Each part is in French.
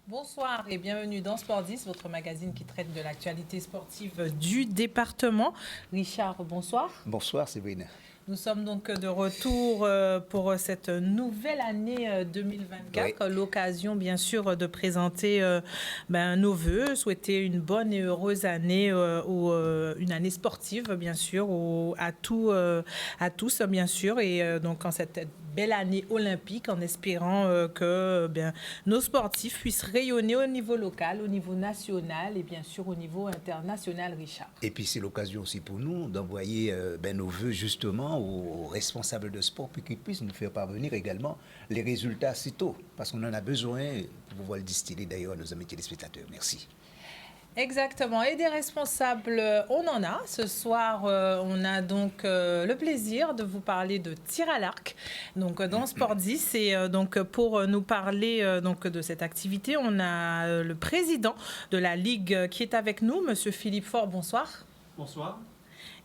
Bonsoir et bienvenue dans Sport 10, votre magazine qui traite de l'actualité sportive du département. Richard, bonsoir. Bonsoir Séverine. Nous sommes donc de retour pour cette nouvelle année 2024. Oui. L'occasion, bien sûr, de présenter nos voeux, souhaiter une bonne et heureuse année, une année sportive, bien sûr, à tous, bien sûr. Et donc, en cette belle année olympique, en espérant que nos sportifs puissent rayonner au niveau local, au niveau national et bien sûr au niveau international, Richard. Et puis c'est l'occasion aussi pour nous d'envoyer nos voeux justement aux responsables de sport pour qu'ils puissent nous faire parvenir également les résultats assez tôt, parce qu'on en a besoin pour pouvoir le distiller d'ailleurs à nos amis téléspectateurs. Merci. Exactement. Et des responsables, on en a. Ce soir, on a donc le plaisir de vous parler de tir à l'arc. Donc, dans Sport 10, et donc pour nous parler donc de cette activité, on a le président de la Ligue qui est avec nous, Monsieur Philippe Faure. Bonsoir. Bonsoir.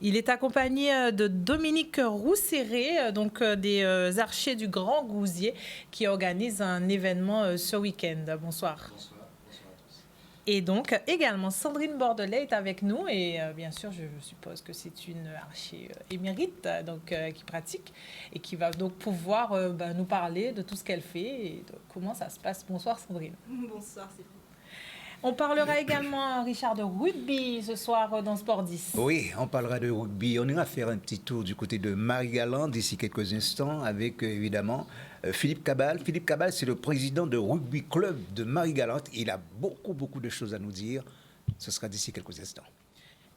Il est accompagné de Dominique Rousséré, donc des archers du Grand Gousier, qui organise un événement ce week-end. Bonsoir. Bonsoir. Et donc, également, Sandrine Bordelais est avec nous. Et bien sûr, je suppose que c'est une archer émérite donc, qui pratique et qui va donc pouvoir nous parler de tout ce qu'elle fait et de comment ça se passe. Bonsoir, Sandrine. Bonsoir, Sylvie. On parlera également, Richard, de rugby ce soir dans Sport 10. Oui, on parlera de rugby. On ira faire un petit tour du côté de Marie-Galante d'ici quelques instants avec, évidemment, Philippe Cabal. Philippe Cabal, c'est le président de Rugby Club de Marie-Galante. Il a beaucoup de choses à nous dire. Ce sera d'ici quelques instants.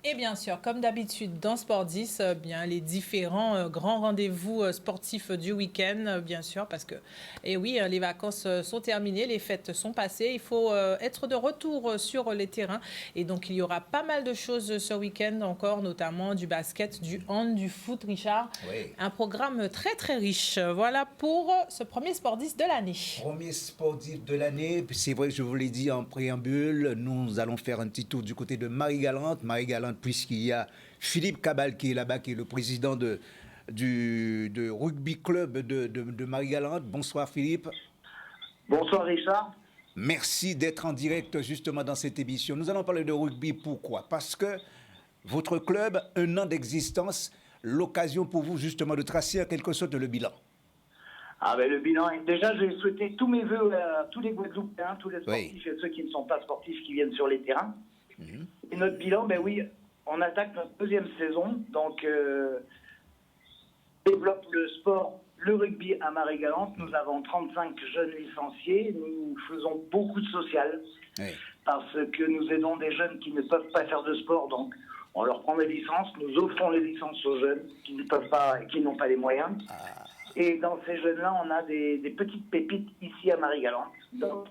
Et bien sûr, comme d'habitude, dans Sport 10, bien, les différents grands rendez-vous sportifs du week-end, bien sûr, parce que, et oui, les vacances sont terminées, les fêtes sont passées, il faut être de retour sur les terrains. Et donc, il y aura pas mal de choses ce week-end encore, notamment du basket, du hand, du foot, Richard. Oui. Un programme très riche. Voilà pour ce premier Sport 10 de l'année. Premier Sport 10 de l'année. C'est vrai, je vous l'ai dit en préambule, nous allons faire un petit tour du côté de Marie-Galante. Puisqu'il y a Philippe Cabal qui est là-bas, qui est le président de Rugby Club de Marie-Galante. Bonsoir Philippe. Bonsoir Richard. Merci d'être en direct justement dans cette émission. Nous allons parler de rugby. Pourquoi? Parce que votre club, 1 an d'existence, l'occasion pour vous justement de tracer en quelque sorte le bilan. Ah ben le bilan, déjà j'ai souhaité tous mes voeux à tous les Guadeloupéens, tous les sportifs et ceux qui ne sont pas sportifs qui viennent sur les terrains. Et notre bilan, ben oui, on attaque notre 2e saison, donc développe le sport, le rugby à Marie-Galante. Nous avons 35 jeunes licenciés, nous faisons beaucoup de social, parce que nous aidons des jeunes qui ne peuvent pas faire de sport, donc on leur prend des licences, nous offrons les licences aux jeunes qui ne peuvent pas, qui n'ont pas les moyens. Et dans ces jeunes-là, on a des petites pépites ici à Marie-Galante. Donc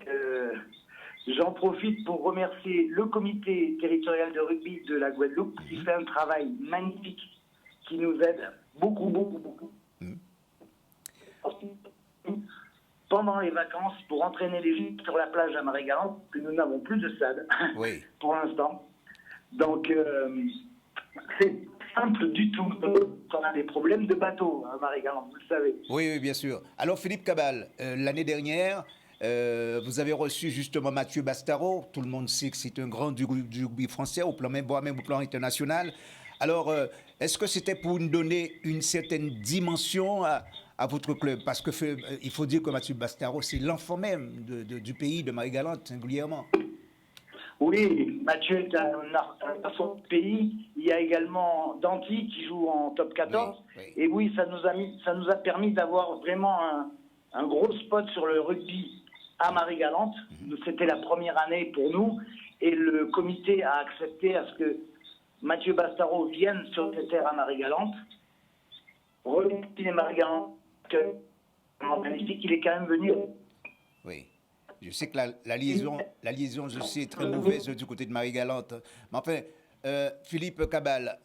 j'en profite pour remercier le comité territorial de rugby de la Guadeloupe qui fait un travail magnifique, qui nous aide beaucoup. Pendant les vacances, pour entraîner les jeunes sur la plage à Marie-Galante, que nous n'avons plus de stade pour l'instant. Donc, c'est simple du tout. On a des problèmes de bateau à Marie-Galante, vous le savez. Oui, bien sûr. Alors, Philippe Cabal, l'année dernière, vous avez reçu justement Mathieu Bastaro. Tout le monde sait que c'est un grand du rugby français, au plan même au plan international. Alors, est-ce que c'était pour nous donner une certaine dimension à votre club? Parce qu'il faut dire que Mathieu Bastaro, c'est l'enfant même du pays de Marie-Galante, singulièrement. Oui, Mathieu est un garçon de pays. Il y a également Danty qui joue en top 14. Oui. Et oui, ça nous a permis d'avoir vraiment un gros spot sur le rugby à Marie-Galante. C'était la première année pour nous. Et le comité a accepté à ce que Mathieu Bastaro vienne sur les terres à Marie-Galante. Remercier les Marie-Galante, magnifique, il est quand même venu. Oui. Je sais que la liaison, je sais, est très mauvaise du côté de Marie-Galante. Mais enfin, Philippe Cabal,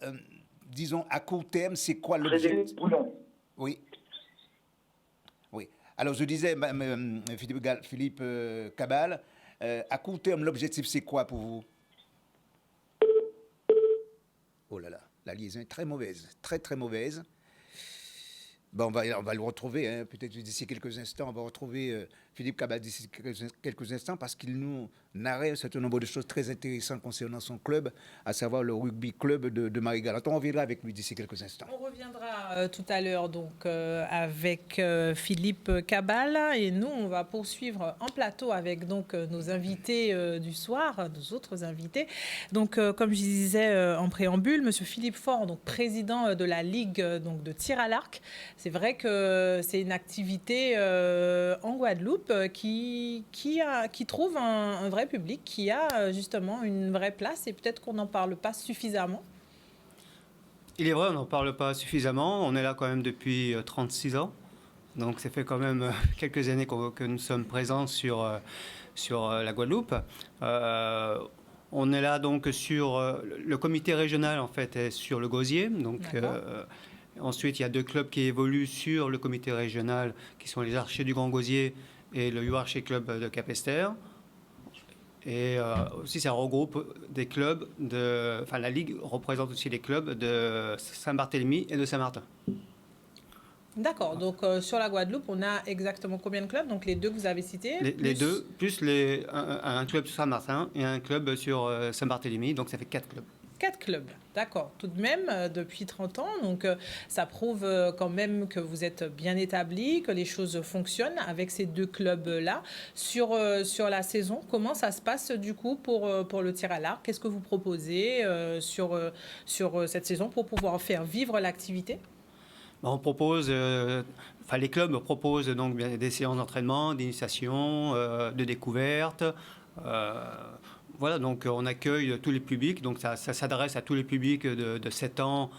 disons, à court terme, c'est quoi l'objectif? Oui. Alors, je disais, Philippe Cabal, à court terme, l'objectif, c'est quoi pour vous? La liaison est très mauvaise, très très mauvaise. Ben, on va le retrouver, hein, peut-être d'ici quelques instants. On va retrouver Philippe Cabal d'ici quelques instants parce qu'il nous narrait un certain nombre de choses très intéressantes concernant son club, à savoir le rugby club de Marie-Galante. On reviendra avec lui d'ici quelques instants. On reviendra tout à l'heure donc avec Philippe Cabal et nous on va poursuivre en plateau avec donc nos invités du soir, nos autres invités. Donc comme je disais en préambule, Monsieur Philippe Faure, donc président de la Ligue donc de tir à l'arc. C'est vrai que c'est une activité en Guadeloupe qui trouve un vrai public, qui a justement une vraie place et peut-être qu'on n'en parle pas suffisamment. Il est vrai, on n'en parle pas suffisamment. On est là quand même depuis 36 ans. Donc ça fait quand même quelques années que nous sommes présents sur la Guadeloupe. On est là donc sur le comité régional en fait est sur le Gosier. Donc ensuite, il y a 2 clubs qui évoluent sur le comité régional, qui sont les Archers du Grand Gosier et le U-Archer Club de Capesterre. Et aussi, ça regroupe des clubs Enfin, la Ligue représente aussi les clubs de Saint-Barthélemy et de Saint-Martin. D'accord. Donc, sur la Guadeloupe, on a exactement combien de clubs? Donc, les 2 que vous avez cités Les 2, plus un club sur Saint-Martin et un club sur Saint-Barthélemy. Donc, ça fait 4 clubs. 4 clubs, d'accord. Tout de même, depuis 30 ans, donc ça prouve quand même que vous êtes bien établi, que les choses fonctionnent avec ces 2 clubs-là. Sur la saison, comment ça se passe du coup pour le tir à l'arc? Qu'est-ce que vous proposez sur cette saison pour pouvoir faire vivre l'activité? On propose, les clubs proposent donc des séances d'entraînement, d'initiation, de découverte. Voilà, donc on accueille tous les publics, donc ça s'adresse à tous les publics de 7 ans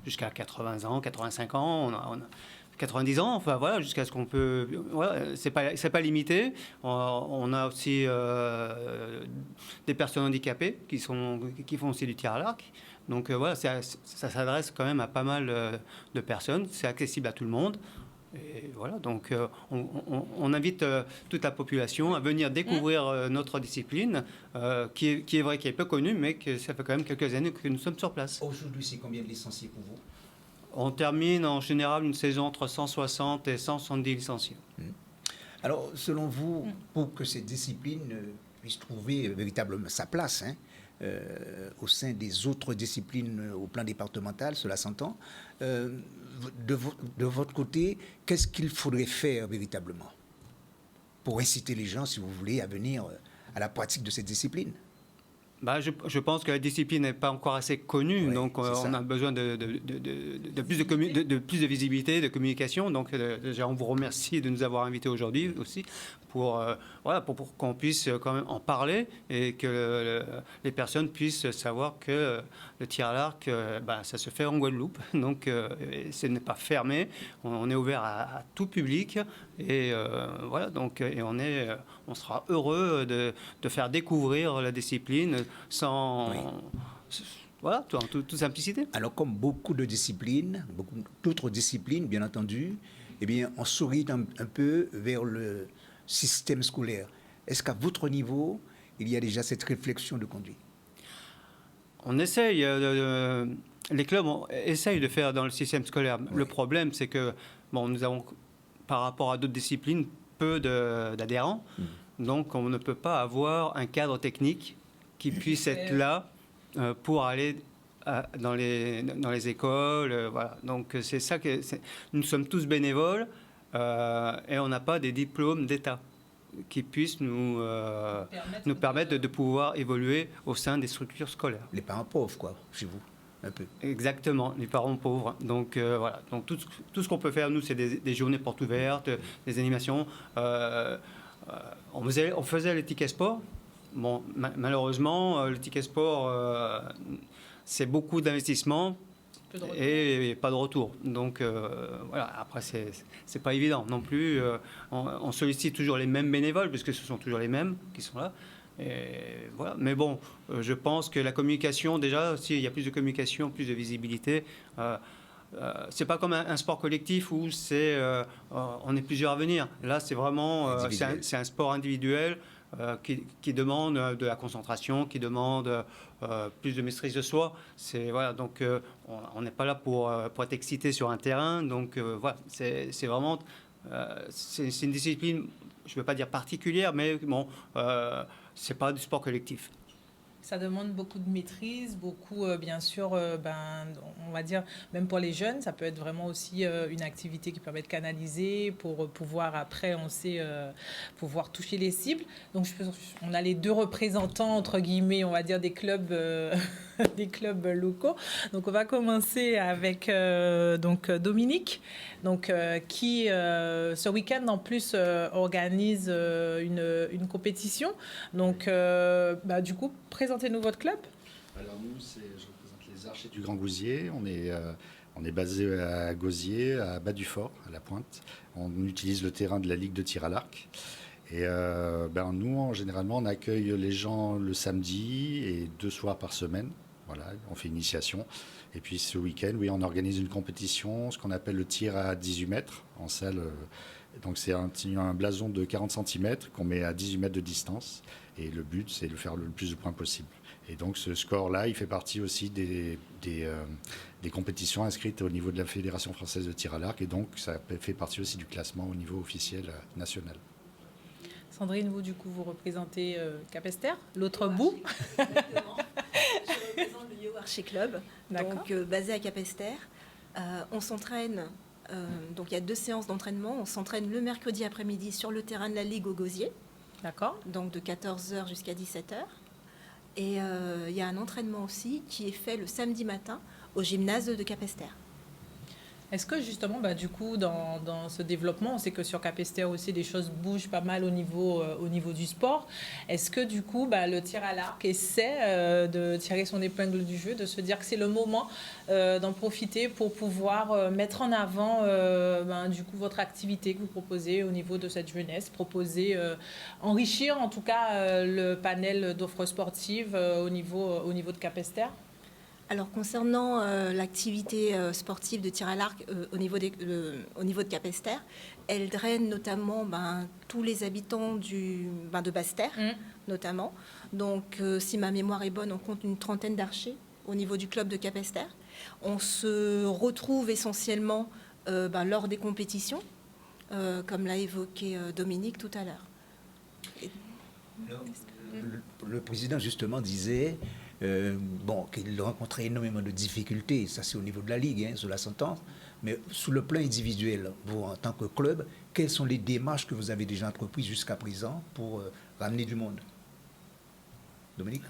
jusqu'à 80 ans, 85 ans, on a 90 ans, enfin voilà, jusqu'à ce qu'on peut... Voilà, c'est pas limité. On a aussi des personnes handicapées qui font aussi du tir à l'arc. Donc voilà, ça s'adresse quand même à pas mal de personnes, c'est accessible à tout le monde. Et voilà, donc on invite toute la population à venir découvrir notre discipline, qui est vrai, qui est peu connue, mais que ça fait quand même quelques années que nous sommes sur place. Aujourd'hui, c'est combien de licenciés pour vous? On termine en général une saison entre 160 et 170 licenciés. Alors, selon vous, pour que cette discipline puisse trouver véritablement sa place, hein, au sein des autres disciplines au plan départemental, cela s'entend. De votre côté, qu'est-ce qu'il faudrait faire véritablement pour inciter les gens, si vous voulez, à venir à la pratique de cette discipline? Je pense que la discipline n'est pas encore assez connue, oui, donc on a besoin de plus de visibilité, de communication. Donc déjà, on vous remercie de nous avoir invités aujourd'hui aussi pour qu'on puisse quand même en parler et que les personnes puissent savoir que le tir à l'arc, ça se fait en Guadeloupe. Donc ce n'est pas fermé, on est ouvert à tout public et voilà, donc et on sera heureux de faire découvrir la discipline sans... Oui. Voilà, en toute simplicité. Alors, comme beaucoup de disciplines, beaucoup d'autres disciplines, bien entendu, eh bien, on sourit un peu vers le système scolaire. Est-ce qu'à votre niveau, il y a déjà cette réflexion de conduite? On essaye, les clubs essayent de faire dans le système scolaire. Oui. Le problème, c'est que nous avons, par rapport à d'autres disciplines, peu d'adhérents. Donc, on ne peut pas avoir un cadre technique qui puisse être là pour aller dans les écoles. Voilà. Donc, c'est ça que... Nous sommes tous bénévoles et on n'a pas des diplômes d'État qui puissent nous permettre de pouvoir évoluer au sein des structures scolaires. Les parents pauvres, quoi, chez vous, un peu. Exactement, les parents pauvres. Donc, voilà. Donc, tout ce qu'on peut faire, nous, c'est des journées portes ouvertes, des animations. On faisait les tickets sport. Malheureusement, le ticket sport, c'est beaucoup d'investissement et pas de retour. Donc, voilà, après, c'est pas évident non plus. On sollicite toujours les mêmes bénévoles, puisque ce sont toujours les mêmes qui sont là. Et voilà. Mais bon, je pense que la communication, déjà, s'il y a plus de communication, plus de visibilité, c'est pas comme un sport collectif où on est plusieurs à venir. Là, c'est vraiment c'est un sport individuel. qui demandent de la concentration, qui demandent plus de maîtrise de soi. Voilà, donc on n'est pas là pour être excité sur un terrain. Donc voilà, c'est vraiment c'est une discipline, je ne veux pas dire particulière, mais bon, c'est pas du sport collectif. Ça demande beaucoup de maîtrise, beaucoup, bien sûr, on va dire, même pour les jeunes, ça peut être vraiment aussi une activité qui peut être canalisée pour pouvoir, après, on sait, pouvoir toucher les cibles. Donc, on a les deux représentants, entre guillemets, on va dire, des clubs locaux. Donc, on va commencer avec donc, Dominique, donc, qui, ce week-end, en plus, organise une compétition. Donc, du coup, présentez-nous votre club. Alors nous, je représente les Archers du Grand Gousier. On est basé à Gosier, à Bas-du-Fort, à la Pointe. On utilise le terrain de la Ligue de tir à l'arc. Et nous, généralement, on accueille les gens le samedi et 2 soirs par semaine. Voilà, on fait une initiation. Et puis ce week-end, oui, on organise une compétition, ce qu'on appelle le tir à 18 mètres en salle. Donc c'est un blason de 40 cm qu'on met à 18 mètres de distance. Et le but, c'est de faire le plus de points possible. Et donc ce score-là, il fait partie aussi des compétitions inscrites au niveau de la Fédération française de tir à l'arc. Et donc ça fait partie aussi du classement au niveau officiel national. Sandrine, vous, du coup, vous représentez Capesterre, l'autre bout. Exactement. Je représente le Yo Archer Club, donc basé à Capesterre. On s'entraîne, donc il y a 2 séances d'entraînement. On s'entraîne le mercredi après-midi sur le terrain de la Ligue au Gosier. D'accord. Donc de 14h jusqu'à 17h. Et il y a un entraînement aussi qui est fait le samedi matin au gymnase de Capesterre. Est-ce que justement, du coup, dans ce développement, on sait que sur Capesterre aussi, les choses bougent pas mal au niveau du sport. Est-ce que du coup, le tir à l'arc essaie de tirer son épingle du jeu, de se dire que c'est le moment d'en profiter pour pouvoir mettre en avant du coup votre activité que vous proposez au niveau de cette jeunesse, enrichir en tout cas le panel d'offres sportives au niveau de Capesterre? Alors concernant l'activité sportive de tir à l'arc au niveau de Capesterre, elle draine notamment tous les habitants de Basse-Terre, notamment. Donc si ma mémoire est bonne, on compte une 30aine d'archers au niveau du club de Capesterre. On se retrouve essentiellement lors des compétitions, comme l'a évoqué Dominique tout à l'heure. Le président justement disait qu'il rencontrait énormément de difficultés, ça c'est au niveau de la Ligue, cela s'entend, mais sous le plan individuel, vous en tant que club, quelles sont les démarches que vous avez déjà entreprises jusqu'à présent pour ramener du monde? Dominique?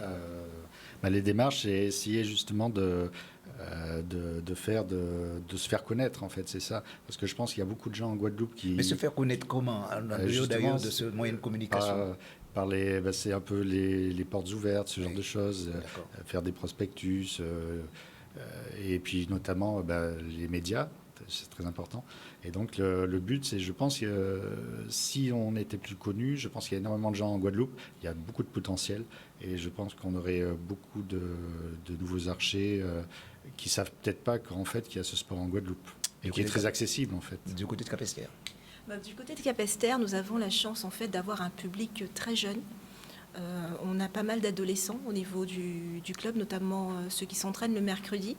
Les démarches, c'est essayer justement de se faire connaître, en fait, c'est ça. Parce que je pense qu'il y a beaucoup de gens en Guadeloupe qui... Mais se faire connaître comment? En dehors d'ailleurs de ce moyen de communication? C'est un peu les portes ouvertes, ce genre de choses, faire des prospectus, et puis notamment les médias, c'est très important. Et donc le but, c'est, je pense que si on était plus connu, je pense qu'il y a énormément de gens en Guadeloupe, il y a beaucoup de potentiel, et je pense qu'on aurait beaucoup de nouveaux archers qui savent peut-être pas qu'en fait qu'il y a ce sport en Guadeloupe, et qui est très accessible en fait. Du côté de Capesterre? Du côté de Capesterre, nous avons la chance en fait d'avoir un public très jeune. On a pas mal d'adolescents au niveau du club, notamment ceux qui s'entraînent le mercredi,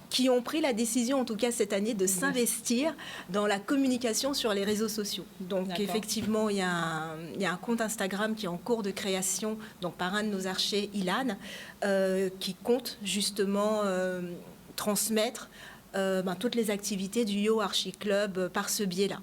qui ont pris la décision, en tout cas cette année, de s'investir dans la communication sur les réseaux sociaux. Donc effectivement, il y a un compte Instagram qui est en cours de création, donc par un de nos archers, Ilan, qui compte justement transmettre toutes les activités du Yo Archer Club par ce biais-là.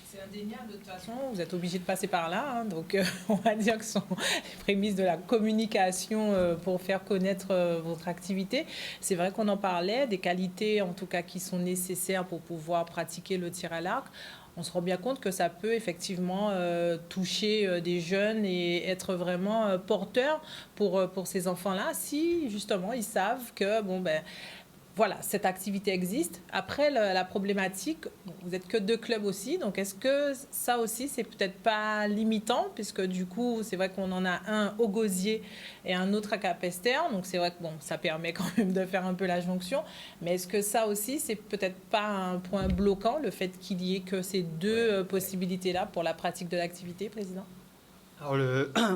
C'est indéniable, de toute façon, vous êtes obligé de passer par là, donc on va dire que ce sont les prémices de la communication pour faire connaître votre activité. C'est vrai qu'on en parlait, des qualités en tout cas qui sont nécessaires pour pouvoir pratiquer le tir à l'arc. On se rend bien compte que ça peut effectivement toucher des jeunes et être vraiment porteur pour ces enfants-là, si justement ils savent que voilà, cette activité existe. Après, la problématique, vous n'êtes que 2 clubs aussi, donc est-ce que ça aussi, c'est peut-être pas limitant, puisque du coup, c'est vrai qu'on en a un au Gosier et un autre à Capesterre, donc c'est vrai que bon, ça permet quand même de faire un peu la jonction, mais est-ce que ça aussi, c'est peut-être pas un point bloquant, le fait qu'il y ait que ces 2 possibilités-là pour la pratique de l'activité, Président? Alors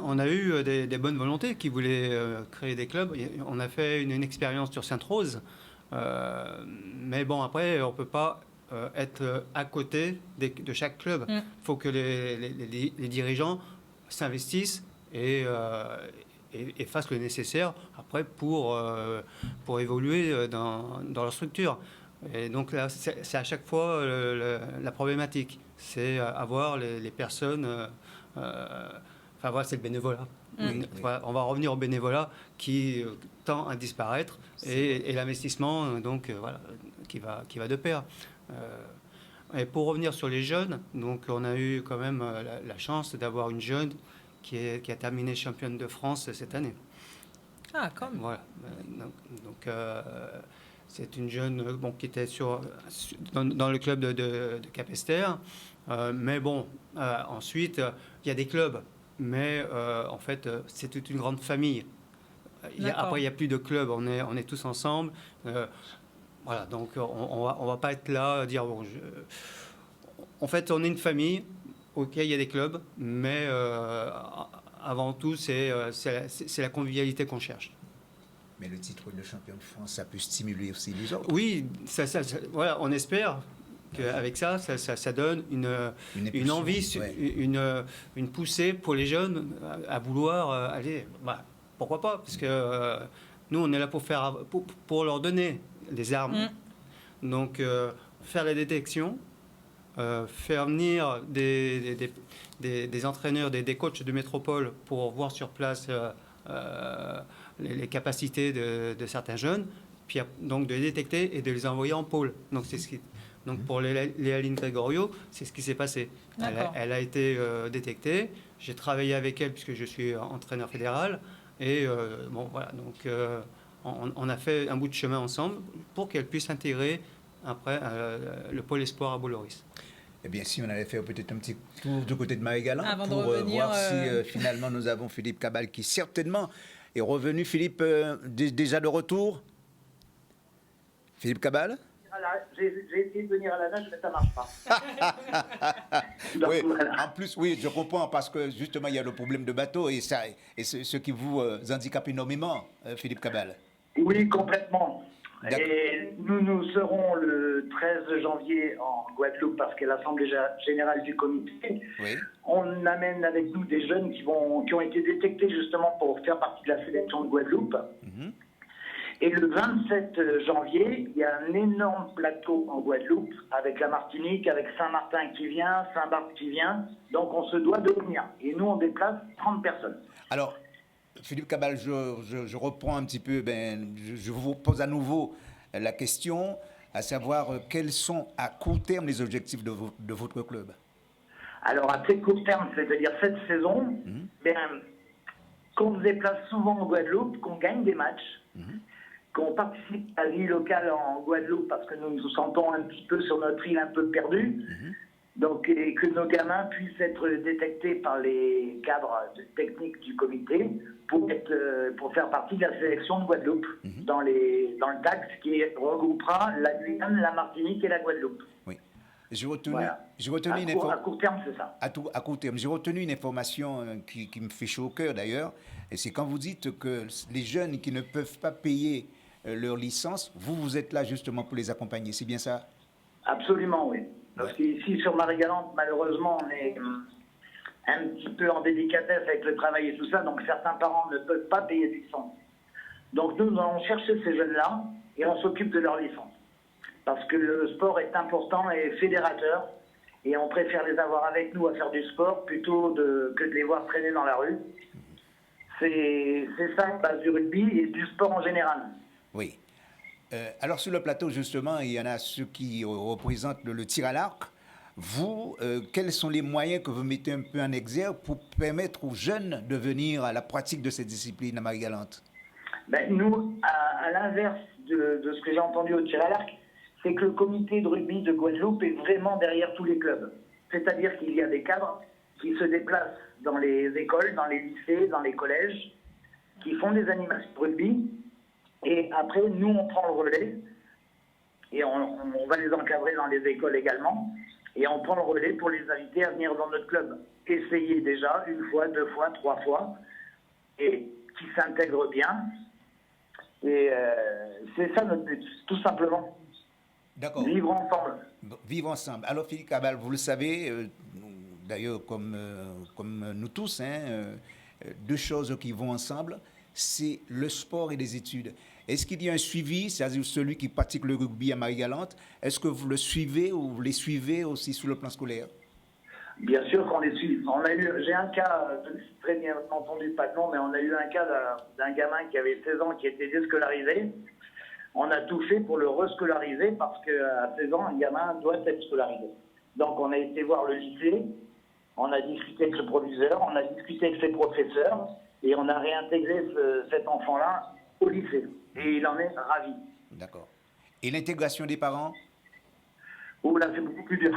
on a eu des bonnes volontés qui voulaient créer des clubs. On a fait une expérience sur Sainte-Rose. Mais bon, après, on ne peut pas être à côté de chaque club. Il faut que les dirigeants s'investissent et fassent le nécessaire après pour évoluer dans leur structure. Et donc là, c'est à chaque fois la problématique. C'est avoir les personnes... Enfin voilà, c'est le bénévolat. On va revenir au bénévolat qui tend à disparaître et l'investissement donc voilà qui va de pair. Et pour revenir sur les jeunes, donc on a eu quand même la chance d'avoir une jeune qui a terminé championne de France cette année. Ah, comme. Voilà. Donc c'est une jeune qui était dans le club de Capesterre. Mais bon, ensuite, il y a des clubs. Mais en fait, c'est toute une grande famille. Après, il n'y a plus de clubs. On est tous ensemble. Voilà, donc on va pas être là à dire... Bon, en fait, on est une famille. OK, il y a des clubs. Mais avant tout, c'est la convivialité qu'on cherche. Mais le titre de champion de France, ça peut stimuler aussi les autres. Oui, voilà, on espère qu'avec ça donne une envie, une poussée pour les jeunes à vouloir aller. Pourquoi pas? Parce que nous, on est là pour leur donner des armes. Donc, faire la détection, faire venir des entraîneurs, des coachs de métropole pour voir sur place les capacités de certains jeunes, puis donc de les détecter et de les envoyer en pôle. Donc, c'est ce qui... Donc pour Léaline Gregorio, c'est ce qui s'est passé. Elle a été détectée. J'ai travaillé avec elle puisque je suis entraîneur fédéral. Et bon, voilà. Donc on a fait un bout de chemin ensemble pour qu'elle puisse intégrer après le pôle espoir à Bollorris. Eh bien, si on avait fait peut-être un petit tour du côté de Marie-Galante pour revenir, voir si finalement nous avons Philippe Cabal qui certainement est revenu. Philippe, déjà de retour? Philippe Cabal? J'ai essayé de venir à la nage, mais ça ne marche pas. Oui, en plus, oui, je comprends, parce que justement, il y a le problème de bateau et ce qui vous handicape énormément, Philippe Cabal. Oui, complètement. Et nous serons le 13 janvier en Guadeloupe, parce que l'Assemblée générale du comité, on amène avec nous des jeunes qui ont été détectés justement pour faire partie de la sélection de Guadeloupe. Et le 27 janvier, il y a un énorme plateau en Guadeloupe, avec la Martinique, avec Saint-Martin qui vient, Saint-Barth qui vient. Donc on se doit de venir. Et nous, on déplace 30 personnes. Alors, Philippe Cabal, je reprends un petit peu, je vous pose à nouveau la question, à savoir quels sont à court terme les objectifs de votre club? Alors à très court terme, c'est-à-dire cette saison, qu'on se déplace souvent en Guadeloupe, qu'on gagne des matchs, qu'on participe à la vie locale en Guadeloupe parce que nous nous sentons un petit peu sur notre île un peu perdue. Donc, et que nos gamins puissent être détectés par les cadres techniques du comité pour faire partie de la sélection de Guadeloupe dans le DAX qui regroupera la Guyane, la Martinique et la Guadeloupe. Oui. J'ai retenu à court terme, c'est ça. À court terme. J'ai retenu une information qui me fait chaud au cœur d'ailleurs, et c'est quand vous dites que les jeunes qui ne peuvent pas payer leur licence, vous êtes là justement pour les accompagner, c'est bien ça? Absolument, oui. Parce qu'ici, sur Marie-Galante, malheureusement, on est un petit peu en délicatesse avec le travail et tout ça, donc certains parents ne peuvent pas payer de licence. Donc nous allons chercher ces jeunes-là et on s'occupe de leur licence. Parce que le sport est important et fédérateur, et on préfère les avoir avec nous à faire du sport plutôt que de les voir traîner dans la rue. C'est ça la base du rugby et du sport en général. Oui. Alors sur le plateau, justement, il y en a ceux qui représentent le tir à l'arc. Vous, quels sont les moyens que vous mettez un peu en exergue pour permettre aux jeunes de venir à la pratique de cette discipline à Marie-Galante? Nous, à l'inverse de ce que j'ai entendu au tir à l'arc, c'est que le comité de rugby de Guadeloupe est vraiment derrière tous les clubs. C'est-à-dire qu'il y a des cadres qui se déplacent dans les écoles, dans les lycées, dans les collèges, qui font des animations de rugby. Et après, nous, on prend le relais et on va les encadrer dans les écoles également. Et on prend le relais pour les inviter à venir dans notre club. Essayer déjà, 1 fois, 2 fois, 3 fois, et qui s'intègrent bien. Et c'est ça notre but, tout simplement. D'accord. Vivre ensemble. Vivre ensemble. Alors, Philippe Cabal, vous le savez, d'ailleurs, comme nous tous, deux choses qui vont ensemble, c'est le sport et les études. Est-ce qu'il y a un suivi, c'est-à-dire celui qui pratique le rugby à Marie-Galante, est-ce que vous le suivez ou vous les suivez aussi sur le plan scolaire? Bien sûr qu'on les suit. J'ai un cas, je ne sais très bien entendu pas de nom, mais on a eu un cas d'un gamin qui avait 16 ans qui était déscolarisé. On a tout fait pour le rescolariser parce qu'à 16 ans, un gamin doit être scolarisé. Donc on a été voir le lycée, on a discuté avec le proviseur, on a discuté avec ses professeurs et on a réintégré cet enfant-là au lycée. Et il en est ravi. D'accord. Et l'intégration des parents? Oh là, c'est beaucoup plus dur.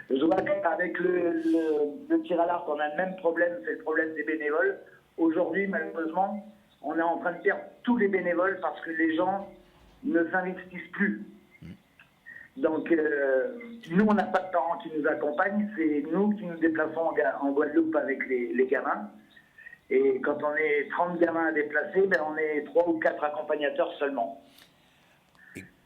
Je vois qu'avec le tir à l'arc, on a le même problème, c'est le problème des bénévoles. Aujourd'hui, malheureusement, on est en train de perdre tous les bénévoles parce que les gens ne s'investissent plus. Donc, nous, on n'a pas de parents qui nous accompagnent, c'est nous qui nous déplaçons en Guadeloupe avec les gamins. Et quand on est 30 gamins à déplacer, ben on est 3 ou 4 accompagnateurs seulement.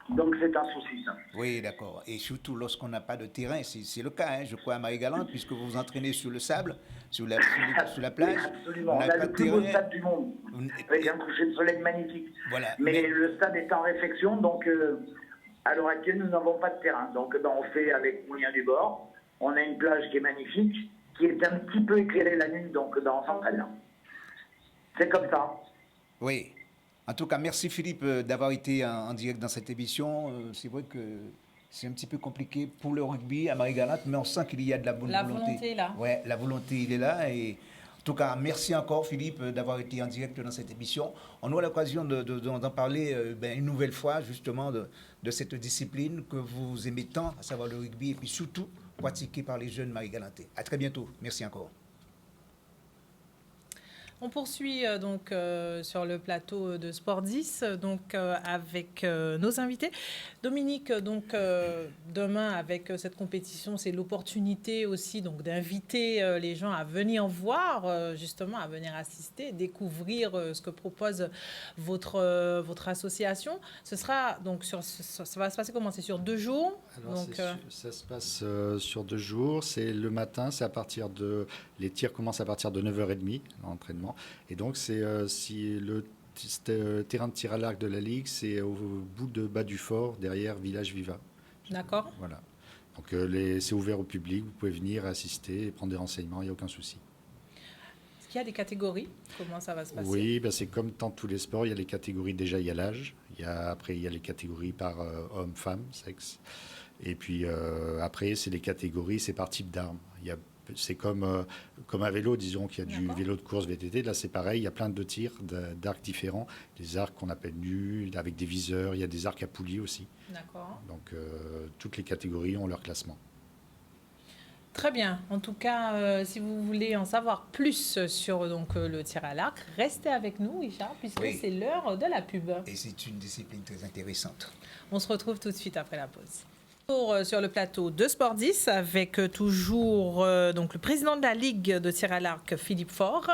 Donc c'est un souci, ça. Oui, d'accord. Et surtout lorsqu'on n'a pas de terrain, c'est le cas, je crois, à Marie-Galante, puisque vous vous entraînez sur le sable, sur la plage. Oui, absolument. On a le plus beau stade du monde, avec un coucher de soleil magnifique. Voilà. Mais le stade est en réfection, donc à l'heure actuelle, nous n'avons pas de terrain. Donc on fait avec moyen du bord. On a une plage qui est magnifique, qui est un petit peu éclairée la nuit, donc dans Centrale. C'est comme ça. Oui. En tout cas, merci Philippe d'avoir été en direct dans cette émission. C'est vrai que c'est un petit peu compliqué pour le rugby à Marie-Galante, mais on sent qu'il y a de la bonne volonté. La volonté est là. Oui, la volonté, il est là. Et en tout cas, merci encore Philippe d'avoir été en direct dans cette émission. On aura l'occasion d'en parler une nouvelle fois, justement, de cette discipline que vous aimez tant, à savoir le rugby, et puis surtout pratiqué par les jeunes Marie-Galantais. À très bientôt. Merci encore. On poursuit donc sur le plateau de Sport 10 donc avec nos invités. Dominique, donc demain avec cette compétition, c'est l'opportunité aussi donc d'inviter les gens à venir voir, justement à venir assister, découvrir ce que propose votre association. Ce sera donc ça va se passer comment? C'est sur 2 jours. Alors, donc ça se passe sur 2 jours. C'est le matin, c'est à partir de les tirs commencent à partir de 9h30 l'entraînement. Et donc, si le terrain de tir à l'arc de la Ligue, c'est au bout de Bas du Fort, derrière Village Viva. D'accord. Voilà. Donc, c'est ouvert au public. Vous pouvez venir assister et prendre des renseignements. Il n'y a aucun souci. Est-ce qu'il y a des catégories? Comment ça va se passer? Oui, c'est comme dans tous les sports. Il y a les catégories. Déjà, il y a l'âge. Après, il y a les catégories par homme, femme, sexe. Et puis, après, c'est les catégories. C'est par type d'armes. C'est comme un vélo, disons qu'il y a du vélo de course VTT. Là, c'est pareil, il y a plein de tirs d'arcs différents. Des arcs qu'on appelle nus, avec des viseurs. Il y a des arcs à poulies aussi. D'accord. Donc, toutes les catégories ont leur classement. Très bien. En tout cas, si vous voulez en savoir plus sur donc, le tir à l'arc, restez avec nous, Richard, puisque c'est l'heure de la pub. Et c'est une discipline très intéressante. On se retrouve tout de suite après la pause. Sur le plateau de Sport 10 avec toujours donc le président de la Ligue de tir à l'arc, Philippe Faure,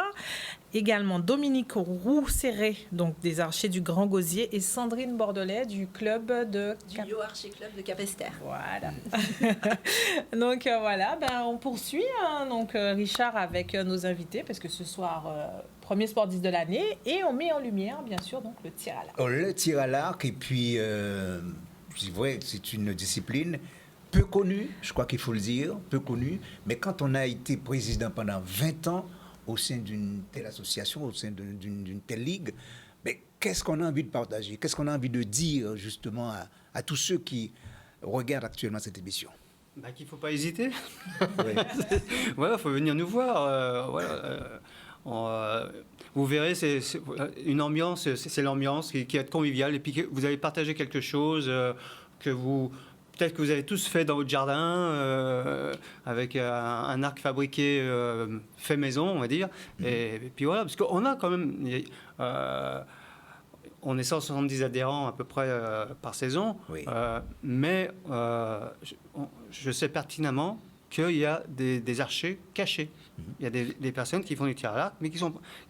également Dominique Roux-Serré, donc des Archers du Grand Gosier, et Sandrine Bordelais du club du Yo Archer Club de Capesterre. Voilà. Donc voilà, on poursuit donc Richard avec nos invités parce que ce soir premier Sport 10 de l'année et on met en lumière bien sûr donc le tir à l'arc. Le tir à l'arc et puis c'est vrai, c'est une discipline peu connue, je crois qu'il faut le dire, peu connue, mais quand on a été président pendant 20 ans au sein d'une telle association, au sein d'une telle ligue, mais qu'est-ce qu'on a envie de partager? Qu'est-ce qu'on a envie de dire justement à tous ceux qui regardent actuellement cette émission? Qu'il ne faut pas hésiter. Voilà, il faut venir nous voir. vous verrez, c'est une ambiance, c'est l'ambiance qui est conviviale. Et puis que vous allez partager quelque chose que vous... Peut-être que vous avez tous fait dans votre jardin, avec un arc fabriqué fait maison, on va dire. Et puis voilà, parce qu'on a quand même... on est 170 adhérents à peu près par saison, Oui. Mais je sais pertinemment qu'il y a des archers cachés. Il y a des personnes qui font du tir à l'arc, mais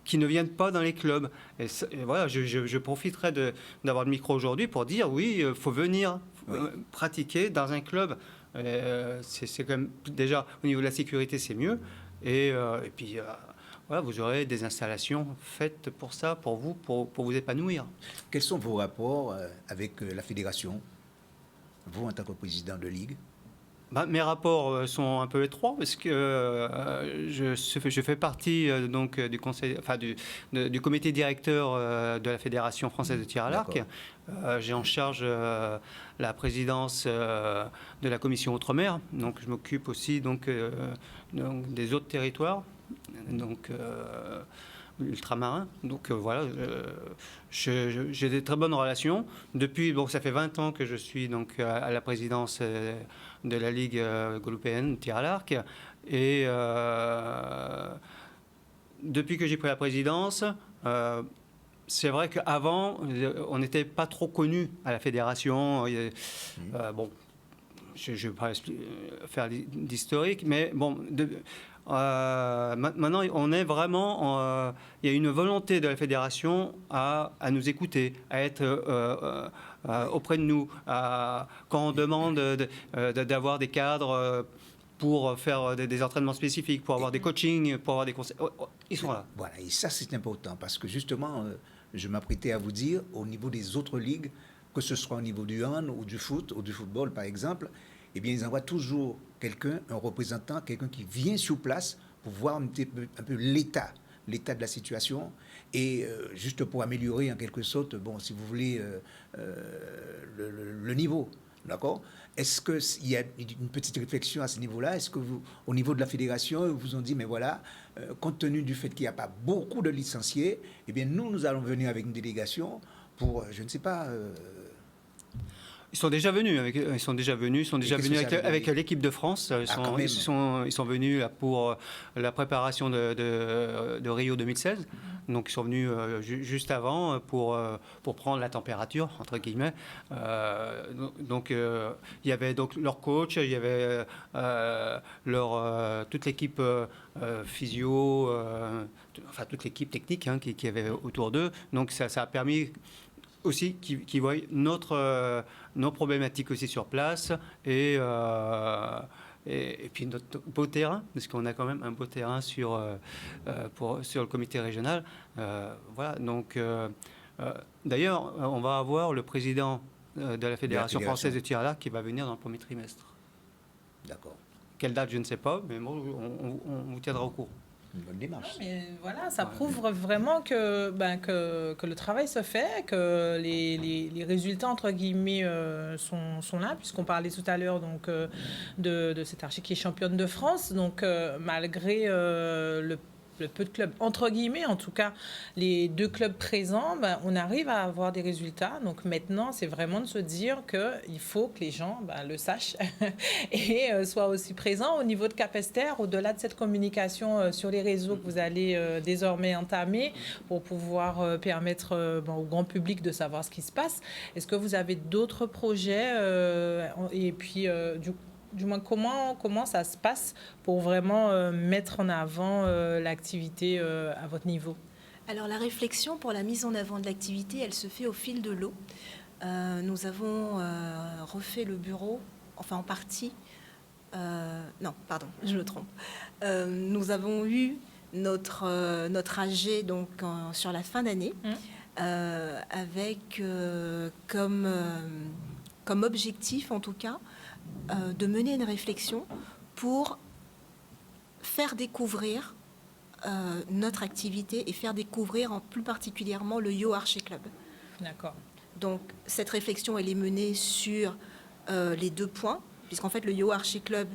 qui ne viennent pas dans les clubs. Et voilà, je profiterai d'avoir le micro aujourd'hui pour dire, oui, il faut venir pratiquer dans un club. C'est quand même, déjà, au niveau de la sécurité, c'est mieux. Et puis... voilà, vous aurez des installations faites pour ça, pour vous, pour vous épanouir. Quels sont vos rapports avec la fédération, vous en tant que président de ligue? Mes rapports sont un peu étroits parce que je fais partie donc du conseil, enfin du comité directeur de la Fédération française de tir à l'arc. J'ai en charge la présidence de la commission Outre-mer, donc je m'occupe aussi donc des autres territoires. Donc ultramarins. Donc voilà, j'ai des très bonnes relations. Depuis, ça fait 20 ans que je suis donc à la présidence de la Ligue guadeloupéenne tir à l'arc. Et depuis que j'ai pris la présidence, c'est vrai qu'avant, on n'était pas trop connus à la fédération. Je ne vais pas faire d'historique, mais bon... maintenant, on est vraiment... il y a une volonté de la fédération à nous écouter, à être auprès de nous. Quand on demande d'avoir des cadres pour faire des entraînements spécifiques, pour avoir des coachings, pour avoir des conseils, ils sont là. Voilà, et ça, c'est important, parce que justement, je m'apprêtais à vous dire, au niveau des autres ligues, que ce soit au niveau du hand ou du foot, ou du football, par exemple, eh bien, ils envoient toujours quelqu'un, un représentant, quelqu'un qui vient sur place pour voir un peu l'état de la situation et juste pour améliorer en quelque sorte, si vous voulez, le niveau. D'accord? Est-ce qu'il y a une petite réflexion à ce niveau-là? Est-ce que vous, au niveau de la fédération, ils vous ont dit, mais voilà, compte tenu du fait qu'il n'y a pas beaucoup de licenciés, eh bien, nous allons venir avec une délégation pour, je ne sais pas... Ils sont déjà venus avec l'équipe de France. Ils sont venus là pour la préparation de Rio 2016. Donc ils sont venus juste avant pour prendre la température, entre guillemets. Donc il y avait donc leur coach, il y avait toute l'équipe physio, enfin toute l'équipe technique qui avait autour d'eux. Donc ça a permis aussi qui voient nos problématiques aussi sur place et puis notre beau terrain, parce qu'on a quand même un beau terrain sur le comité régional. Voilà, donc d'ailleurs, on va avoir le président de la Fédération française de tir à l'arc qui va venir dans le premier trimestre. D'accord. Quelle date, je ne sais pas, mais bon, on vous tiendra au courant. Une bonne démarche. Non, mais voilà, ça prouve vraiment que le travail se fait, que les résultats, entre guillemets, sont là, puisqu'on parlait tout à l'heure donc, de cette archi qui est championne de France. Donc, malgré le peu de clubs, entre guillemets, en tout cas, les 2 clubs présents, on arrive à avoir des résultats. Donc maintenant, c'est vraiment de se dire qu'il faut que les gens le sachent et soient aussi présents au niveau de Capesterre, au-delà de cette communication sur les réseaux que vous allez désormais entamer pour pouvoir permettre au grand public de savoir ce qui se passe. Est-ce que vous avez d'autres projets et puis du moins, comment ça se passe pour vraiment mettre en avant l'activité à votre niveau? Alors, la réflexion pour la mise en avant de l'activité, elle se fait au fil de l'eau. Nous avons refait le bureau, enfin en partie. Non, pardon, je me trompe. Nous avons eu notre AG donc, sur la fin d'année, avec comme objectif, en tout cas, de mener une réflexion pour faire découvrir notre activité et faire découvrir plus particulièrement le Yo Archer Club. D'accord. Donc cette réflexion, elle est menée sur les 2 points, puisqu'en fait le Yo Archer Club,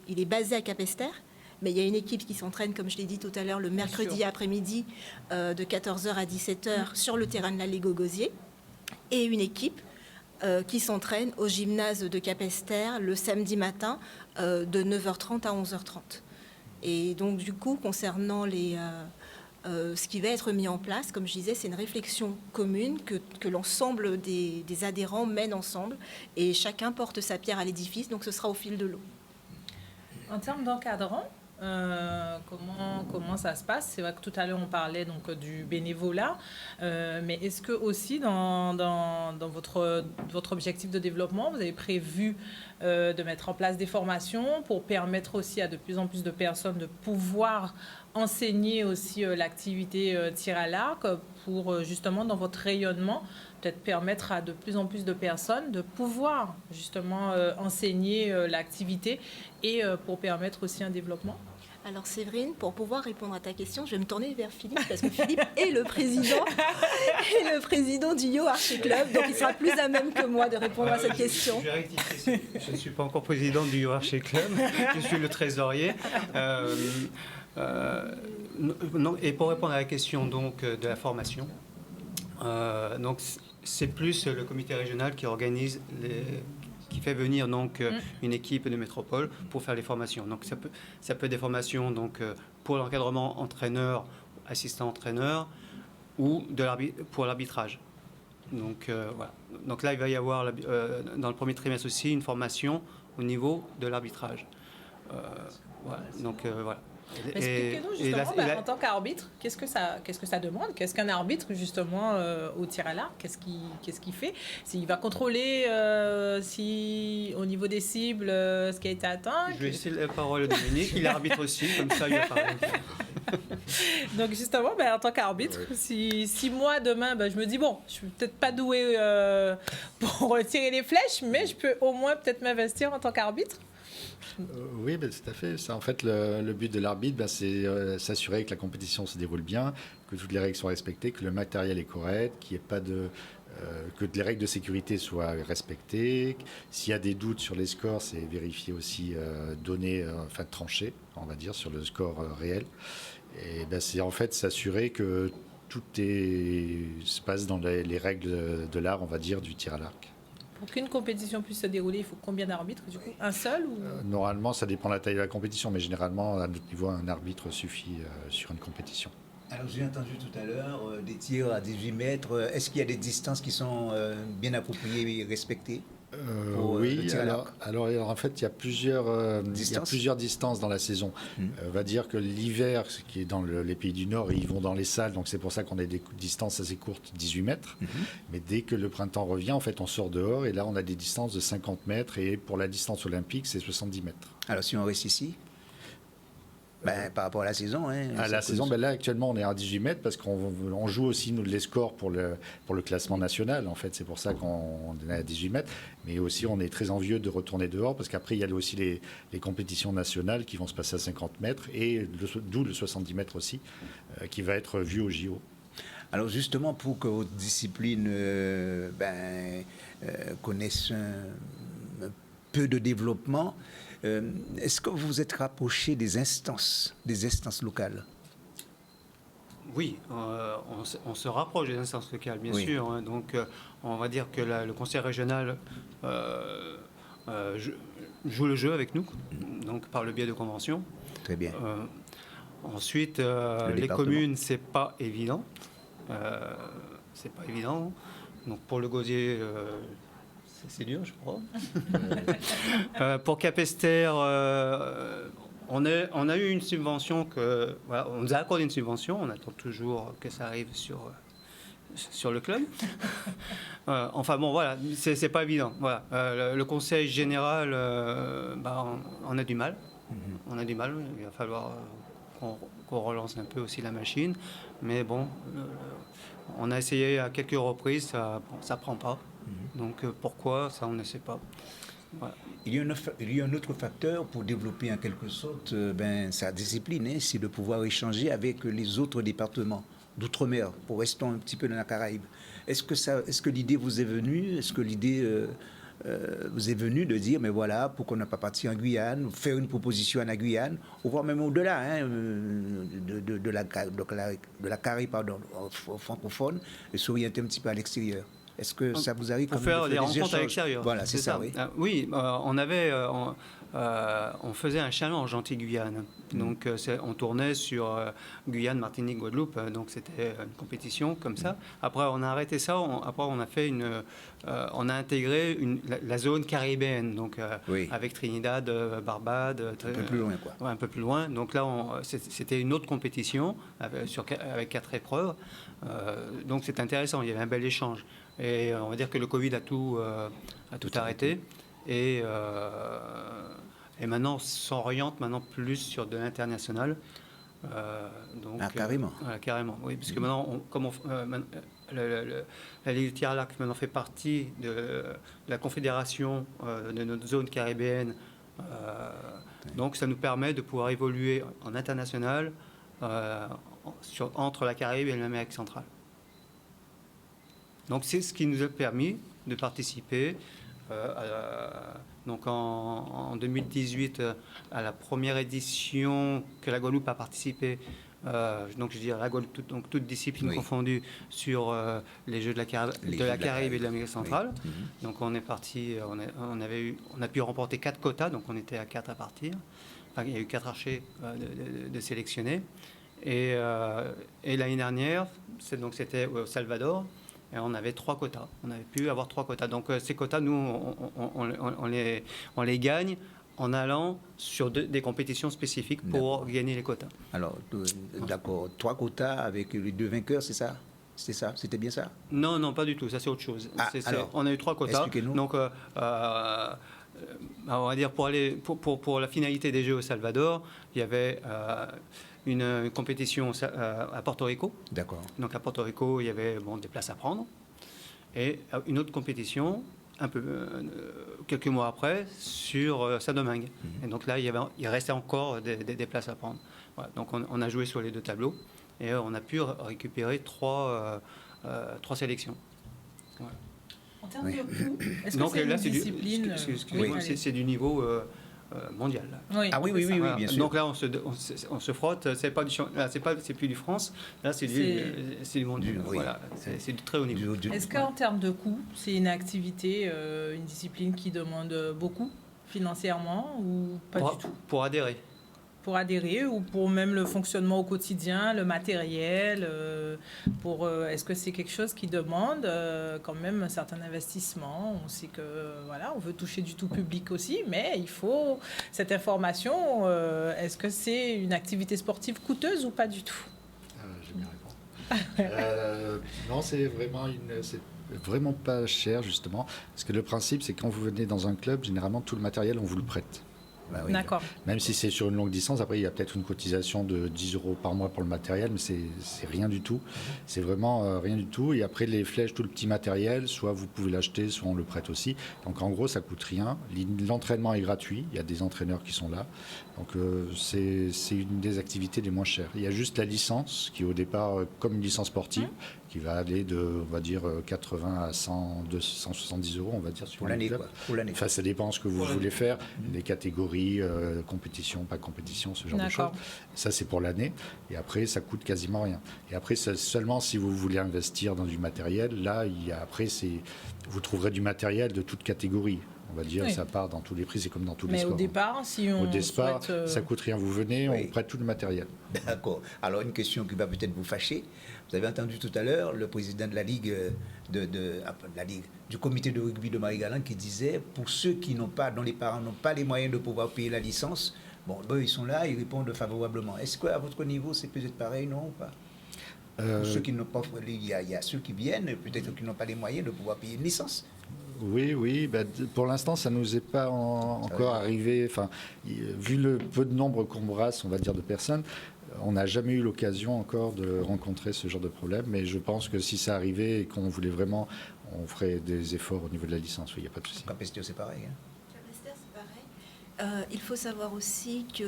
il est basé à Capesterre, mais il y a une équipe qui s'entraîne, comme je l'ai dit tout à l'heure, le mercredi après-midi de 14h à 17h sur le terrain de la Ligue aux Gosiers, et une équipe qui s'entraîne au gymnase de Capesterre le samedi matin de 9h30 à 11h30. Et donc, du coup, concernant ce qui va être mis en place, comme je disais, c'est une réflexion commune que l'ensemble des adhérents mènent ensemble et chacun porte sa pierre à l'édifice, donc ce sera au fil de l'eau. En termes d'encadrant, comment ça se passe? C'est vrai que tout à l'heure on parlait donc du bénévolat, mais est-ce que aussi dans votre objectif de développement, vous avez prévu de mettre en place des formations pour permettre aussi à de plus en plus de personnes de pouvoir enseigner aussi l'activité tir à l'arc pour justement dans votre rayonnement peut-être permettre à de plus en plus de personnes de pouvoir justement enseigner l'activité et pour permettre aussi un développement? Alors Séverine, pour pouvoir répondre à ta question, je vais me tourner vers Philippe parce que Philippe est le président du Yo Archer Club, donc il sera plus à même que moi de répondre à cette question. Je ne suis pas encore président du Yo Archer Club, je suis le trésorier. Non, et pour répondre à la question donc de la formation, donc c'est plus le comité régional qui organise qui fait venir donc une équipe de métropole pour faire les formations. Donc ça peut être des formations donc pour l'encadrement entraîneur, assistant entraîneur ou pour l'arbitrage. Donc voilà. Donc là il va y avoir dans le premier trimestre aussi une formation au niveau de l'arbitrage. Voilà. Donc voilà. Expliquez-nous justement, en tant qu'arbitre, qu'est-ce que ça demande? Qu'est-ce qu'un arbitre justement au tir à l'arc? Qu'est-ce qu'il fait? S'il va contrôler si au niveau des cibles ce qui a été atteint? Je vais laisser la parole à Dominique, il arbitre aussi, comme ça il va parler. Donc justement, en tant qu'arbitre, si moi demain, je me dis bon, je suis peut-être pas doué pour tirer les flèches, mais je peux au moins peut-être m'investir en tant qu'arbitre. Oui, tout à fait. Ça, en fait, le but de l'arbitre, c'est s'assurer que la compétition se déroule bien, que toutes les règles sont respectées, que le matériel est correct, qu'il n'y ait pas que les règles de sécurité soient respectées. S'il y a des doutes sur les scores, c'est vérifier aussi, trancher, on va dire, sur le score réel. Et c'est en fait s'assurer que tout se passe dans les règles de l'art, on va dire, du tir à l'arc. Pour qu'une compétition puisse se dérouler, il faut combien d'arbitres du coup? Un seul ou... Normalement, ça dépend de la taille de la compétition, mais généralement, à notre niveau, un arbitre suffit sur une compétition. Alors, j'ai entendu tout à l'heure des tirs à 18 mètres. Est-ce qu'il y a des distances qui sont bien appropriées et respectées? Oui, alors en fait, il y a plusieurs distances dans la saison. On va dire que l'hiver, ce qui est dans les pays du Nord, ils vont dans les salles, donc c'est pour ça qu'on a des distances assez courtes, 18 mètres. Mais dès que le printemps revient, en fait, on sort dehors et là, on a des distances de 50 mètres et pour la distance olympique, c'est 70 mètres. Alors, si on reste ici par rapport à la saison. À la saison, là actuellement on est à 18 mètres parce qu'on joue aussi nous, les scores pour le classement national. En fait, c'est pour ça qu'on est à 18 mètres. Mais aussi on est très envieux de retourner dehors parce qu'après il y a aussi les compétitions nationales qui vont se passer à 50 mètres et d'où le 70 mètres aussi qui va être vu au JO. Alors justement pour que votre discipline connaisse un peu de développement, est-ce que vous vous êtes rapproché des instances locales? Oui, on se rapproche des instances locales, bien sûr. Hein, donc, on va dire que le conseil régional joue le jeu avec nous, donc par le biais de conventions. Très bien. Ensuite, les communes, c'est pas évident. Donc, pour le gosier... c'est dur, je crois. Pour Capesterre, on a eu une subvention on nous a accordé une subvention. On attend toujours que ça arrive sur le club. Enfin bon, voilà, c'est pas évident. Voilà, le conseil général, on a du mal. On a du mal. Il va falloir qu'on relance un peu aussi la machine. Mais bon, on a essayé à quelques reprises, ça prend pas. Donc pourquoi, ça on ne sait pas. Voilà. Il y a un autre facteur pour développer en quelque sorte sa discipline, c'est de pouvoir échanger avec les autres départements d'outre-mer, pour rester un petit peu dans la Caraïbe. Est-ce que l'idée vous est venue? Est-ce que l'idée vous est venu de dire, mais voilà, pourquoi on n'a pas parti en Guyane, faire une proposition à la Guyane, ou voire même au-delà de la Caraïbe, pardon, francophone, et s'orienter un petit peu à l'extérieur. Est-ce que ça vous arrive pour faire des rencontres à l'extérieur? Voilà, c'est ça, oui. Oui, on faisait un challenge anti-Guyane. Donc, on tournait sur Guyane, Martinique, Guadeloupe. Donc, c'était une compétition comme ça. Après, on a arrêté ça. Après, on a fait on a intégré la zone caribéenne. Donc, avec Trinidad, Barbade. Un peu plus loin, quoi. Ouais, un peu plus loin. Donc là, c'était une autre compétition avec 4 épreuves. Donc, c'est intéressant. Il y avait un bel échange. Et on va dire que le Covid a tout arrêté. Et maintenant, on s'oriente plus sur de l'international. Carrément. Carrément, oui. Parce que maintenant, la Ligue du tir à l'arc maintenant fait partie de la confédération de notre zone caribéenne. Donc, ça nous permet de pouvoir évoluer en international entre la Caraïbe et l'Amérique centrale. Donc, c'est ce qui nous a permis de participer donc en 2018 à la première édition que la Guadeloupe a participé, donc je dirais la Guadeloupe, donc toutes disciplines confondues sur les Jeux de la Caraïbe et de l'Amérique centrale. Oui. Donc on est parti, on a pu remporter 4 quotas, donc on était à 4 à partir. Enfin, il y a eu 4 archers de sélectionnés. Et l'année dernière, c'était au Salvador. Et on avait 3 quotas. On avait pu avoir 3 quotas. Donc ces quotas, nous, on les gagne en allant sur des compétitions spécifiques pour gagner les quotas. Alors, d'accord. 3 quotas avec les 2 vainqueurs, c'est ça? C'est ça? C'était bien ça? Non, pas du tout. Ça, c'est autre chose. Alors, on a eu 3 quotas. Expliquez-nous. Donc, on va dire pour la finalité des Jeux au Salvador, il y avait une compétition à Porto Rico. D'accord. Donc à Porto Rico, il y avait des places à prendre. Et une autre compétition, quelques mois après, sur Saint-Domingue. Et donc là, il restait encore des places à prendre. Voilà. Donc on a joué sur les 2 tableaux et on a pu récupérer 3 sélections. Voilà. En termes de coût, est-ce que donc c'est là, une discipline c'est du niveau mondial. Là. Oui. Ah oui, Voilà. bien sûr. Donc là, on se frotte. C'est plus du France. Là, c'est du mondial. Voilà, c'est du très haut niveau. Est-ce qu'en termes de coût, c'est une activité, une discipline qui demande beaucoup financièrement ou pas du tout? Pour adhérer. Pour adhérer ou pour même le fonctionnement au quotidien, le matériel, est-ce que c'est quelque chose qui demande quand même un certain investissement? On sait que on veut toucher du tout public aussi, mais il faut cette information. Est-ce que c'est une activité sportive coûteuse ou pas du tout? Je vais bien répondre. Non, c'est vraiment pas cher justement, parce que le principe c'est que quand vous venez dans un club, généralement tout le matériel on vous le prête. Bah oui. D'accord. Même si c'est sur une longue distance, après il y a peut-être une cotisation de 10 € par mois pour le matériel, mais c'est rien du tout. C'est vraiment rien du tout. Et après les flèches, tout le petit matériel, soit vous pouvez l'acheter, soit on le prête aussi. Donc en gros, ça coûte rien. L'entraînement est gratuit. Il y a des entraîneurs qui sont là. Donc c'est une des activités les moins chères. Il y a juste la licence qui est au départ comme une licence sportive, qui va aller de, on va dire, 80 à 100, 170 €, on va dire, sur pour l'année. Enfin, ça dépend ce que vous voulez faire, les catégories, compétition, pas compétition, ce genre de choses. Ça, c'est pour l'année. Et après, ça coûte quasiment rien. Et après, seulement si vous voulez investir dans du matériel, là, vous trouverez du matériel de toute catégorie. On va dire, ça part dans tous les prix, c'est comme dans tous les sports. Mais au départ, si on souhaite... ça coûte rien. Vous venez, on prête tout le matériel. D'accord. Alors, une question qui va peut-être vous fâcher. Vous avez entendu tout à l'heure le président de la Ligue, du comité de rugby de Marie-Galante qui disait, pour ceux dont les parents n'ont pas les moyens de pouvoir payer la licence, ils sont là, ils répondent favorablement. Est-ce qu'à votre niveau, c'est peut-être pareil, non ou pas? Ceux qui n'ont pas, il y a ceux qui viennent, peut-être qui n'ont pas les moyens de pouvoir payer une licence. Oui. Pour l'instant, ça ne nous est pas encore arrivé. Enfin, vu le peu de nombre qu'on brasse, on va dire, de personnes, on n'a jamais eu l'occasion encore de rencontrer ce genre de problème. Mais je pense que si ça arrivait et qu'on voulait vraiment, on ferait des efforts au niveau de la licence. Oui, il n'y a pas de souci. Capestio, c'est pareil. Capestère, c'est pareil. Il faut savoir aussi que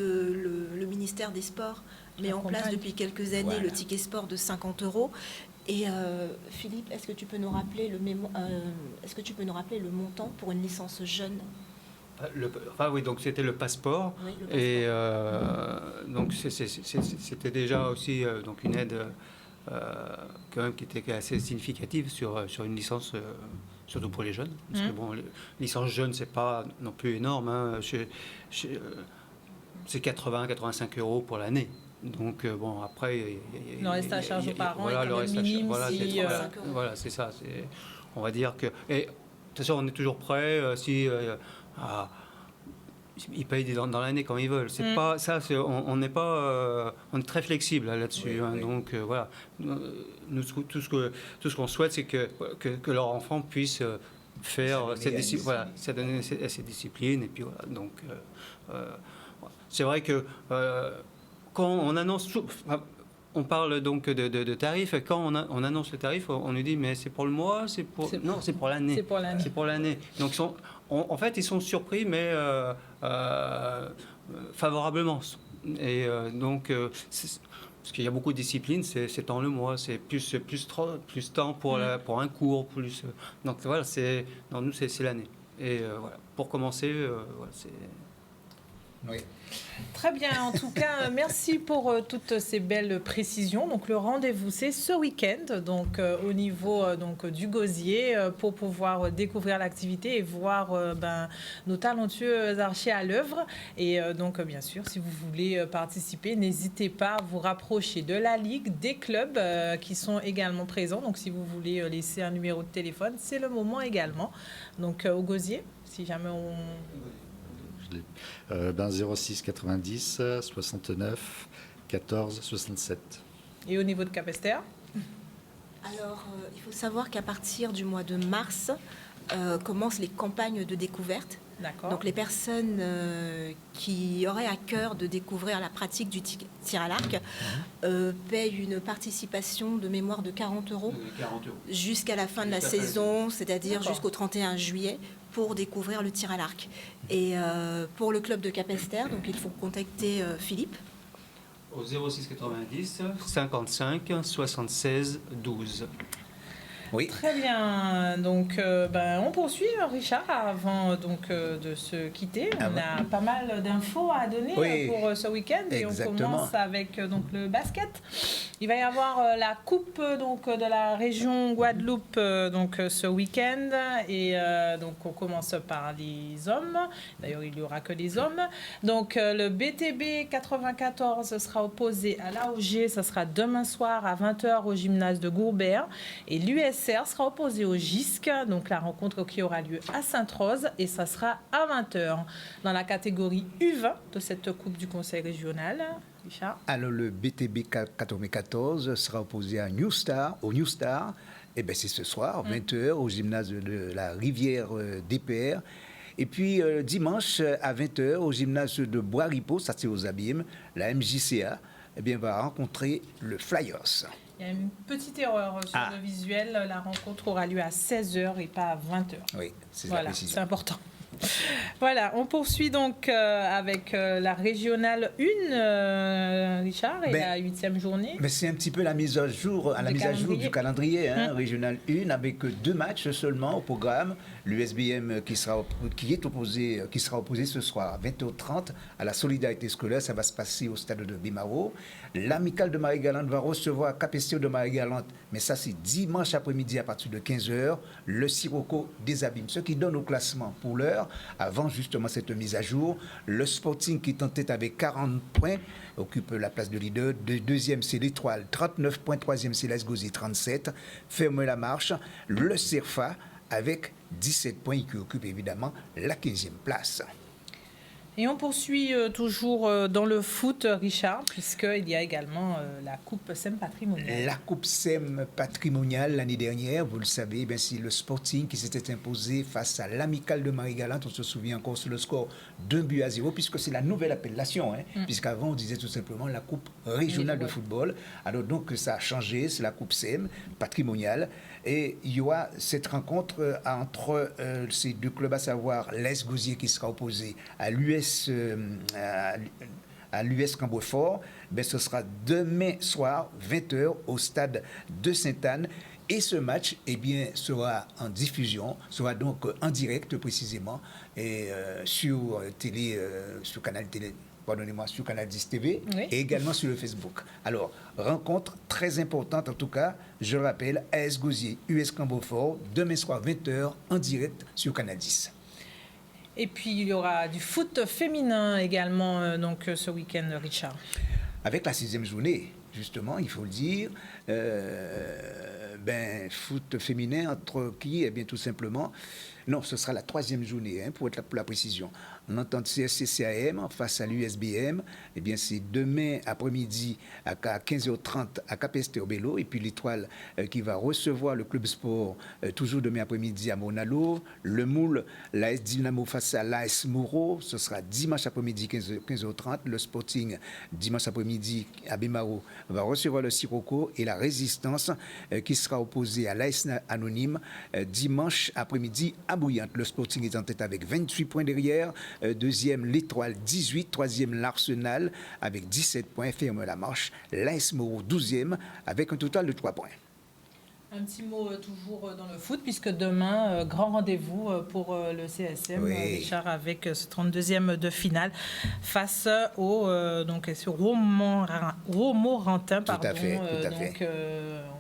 le ministère des Sports met en place depuis quelques années le ticket sport de 50 €. Et Philippe, est-ce que tu peux nous rappeler le montant pour une licence jeune? Oui, donc c'était le passeport. Oui, le passeport. Et donc c'était déjà aussi donc une aide quand même qui était assez significative sur une licence, surtout pour les jeunes. Parce que bon, licence jeune, c'est pas non plus énorme. Hein. C'est 80-85 € pour l'année. Donc bon, après le reste à charge aux parents voilà, est quand même minime. Voilà, c'est ça. On va dire que et de toute façon, on est toujours prêt si ils payent dans l'année quand ils veulent. C'est pas ça. On n'est pas. On est très flexible là-dessus. Oui. Donc voilà. Nous tout ce qu'on souhaite, c'est que leur enfant puisse faire cette discipline. Et puis voilà. Donc c'est vrai que quand on annonce. On parle donc de tarifs. Quand on annonce le tarif, on nous dit mais c'est pour le mois, non, c'est pour l'année. C'est pour l'année. Donc en fait, ils sont surpris, mais favorablement. Et donc, parce qu'il y a beaucoup de disciplines, c'est dans le mois, c'est plus temps pour un cours, plus. Donc voilà, nous c'est l'année. Et voilà, pour commencer, voilà, c'est. Oui. Très bien, en tout cas, merci pour toutes ces belles précisions. Donc le rendez-vous, c'est ce week-end, donc au niveau du Gosier, pour pouvoir découvrir l'activité et voir nos talentueux archers à l'œuvre. Et donc, bien sûr, si vous voulez participer, n'hésitez pas à vous rapprocher de la Ligue, des clubs qui sont également présents. Donc, si vous voulez laisser un numéro de téléphone, c'est le moment également. Donc, au Gosier, si jamais on... 06 90 69 14 67. Et au niveau de Capesterre? Alors, il faut savoir qu'à partir du mois de mars, commencent les campagnes de découverte. D'accord. Donc, les personnes qui auraient à cœur de découvrir la pratique du tir à l'arc payent une participation de mémoire de 40 € jusqu'à la fin de la saison, c'est-à-dire jusqu'au 31 juillet, pour découvrir le tir à l'arc. Et pour le club de Capesterre, donc il faut contacter Philippe. Au 06 90 55 76 12. Oui. Très bien. Donc, on poursuit, Richard, avant de se quitter. On a pas mal d'infos à donner pour ce week-end. Et on commence avec le basket. Il va y avoir la coupe de la région Guadeloupe ce week-end. Et donc, on commence par les hommes. D'ailleurs, il n'y aura que les hommes. Donc, le BTB 94 sera opposé à l'AOG. Ça sera demain soir à 20h au gymnase de Gourbert. Et l'US sera opposé au GISC, donc la rencontre qui aura lieu à Sainte-Rose, et ça sera à 20h. Dans la catégorie U20 de cette Coupe du Conseil régional, Richard? Alors, le BTB 94 sera opposé au New Star. Et bien, c'est ce soir, 20h, au gymnase de la Rivière des Pères. Et puis, dimanche, à 20h, au gymnase de Bois-Ripaud, ça c'est aux Abîmes, la MJCA, va rencontrer le Flyers. Il y a une petite erreur sur le visuel. La rencontre aura lieu à 16h et pas à 20h. Oui, c'est la précision. C'est important. Voilà, on poursuit donc avec la régionale 1, Richard, et la 8e journée. Mais c'est un petit peu la mise à jour du calendrier, régionale 1, avec 2 matchs seulement au programme. L'USBM qui sera opposé ce soir à 20h30 à la Solidarité scolaire. Ça va se passer au stade de Bimaro. L'Amicale de Marie-Galante va recevoir Capesterre de Marie-Galante, mais ça c'est dimanche après-midi à partir de 15h, le Sirocco des Abîmes. Ce qui donne au classement pour l'heure, avant justement cette mise à jour, le Sporting qui est en tête avec 40 points, occupe la place de leader. Deuxième c'est l'Étoile, 39 points. Troisième c'est l'Esgouzi, 37. Ferme la marche, le CERFA avec 17 points qui occupe évidemment la 15e place. Et on poursuit toujours dans le foot, Richard, puisqu'il y a également la Coupe SEM patrimoniale. La Coupe SEM patrimoniale l'année dernière, vous le savez, c'est le Sporting qui s'était imposé face à l'Amicale de Marie-Galante. On se souvient encore sur le score d'1-0, puisque c'est la nouvelle appellation, puisqu'avant on disait tout simplement la Coupe régionale de football. Alors donc ça a changé, c'est la Coupe SEM patrimoniale. Et il y aura cette rencontre entre ces deux clubs, à savoir l'Esgouzi qui sera opposé à à l'US Cambrefort, ce sera demain soir, 20h, au stade de Sainte-Anne. Et ce match, sera en diffusion, sera donc en direct précisément, et sur Canal Télé. Pardonnez-moi, sur Canal 10 TV, oui. Et également sur le Facebook. Alors, rencontre très importante en tout cas, je rappelle, AS Gosier, US Cambrefort, demain soir 20h en direct sur Canal 10. Et puis il y aura du foot féminin également donc ce week-end, Richard. Avec la 6e journée, justement, il faut le dire, foot féminin entre qui? Eh bien, tout simplement, non, ce sera la 3e journée, pour la précision. En entente CSC-CAM face à l'USBM, eh bien, c'est demain après-midi à 15h30 à Capesterre Bello, et puis l'Étoile qui va recevoir le club sport toujours demain après-midi à Monalo. Le Moule, l'AS Dynamo face à l'AS Mouro, ce sera dimanche après-midi 15h30. Le Sporting, dimanche après-midi à Bemaro, va recevoir le Sirocco, et la Résistance qui sera opposée à l'AS Anonyme dimanche après-midi à Bouillante. Le Sporting est en tête avec 28 points derrière. Deuxième, l'Étoile, 18. Troisième, l'Arsenal, avec 17 points, ferme la marche. L'AS Mouro, 12e, avec un total de 3 points. Un petit mot toujours dans le foot, puisque demain, grand rendez-vous pour le CSM, oui. Richard, avec ce 32e de finale face au Romorantin. Tout à fait.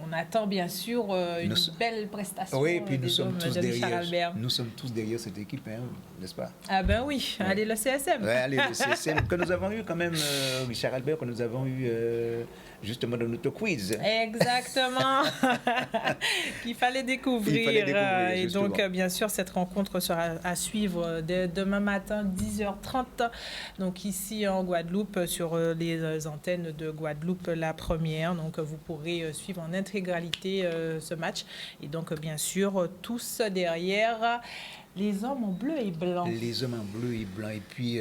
On attend bien sûr une belle prestation. Oui, puis nous sommes tous derrière. Nous sommes tous derrière cette équipe, n'est-ce pas? Ah ben oui, ouais. Allez le CSM. Oui, allez le CSM que nous avons eu quand même, Richard Albert, que nous avons eu justement dans notre quiz. Exactement. Qu'il fallait découvrir. Et donc, bien sûr, cette rencontre sera à suivre dès demain matin, 10h30. Donc, ici en Guadeloupe, sur les antennes de Guadeloupe, la première. Donc, vous pourrez suivre en intégralité ce match. Et donc, bien sûr, tous derrière. Les hommes en bleu et blanc. Les hommes en bleu et blanc. Et puis,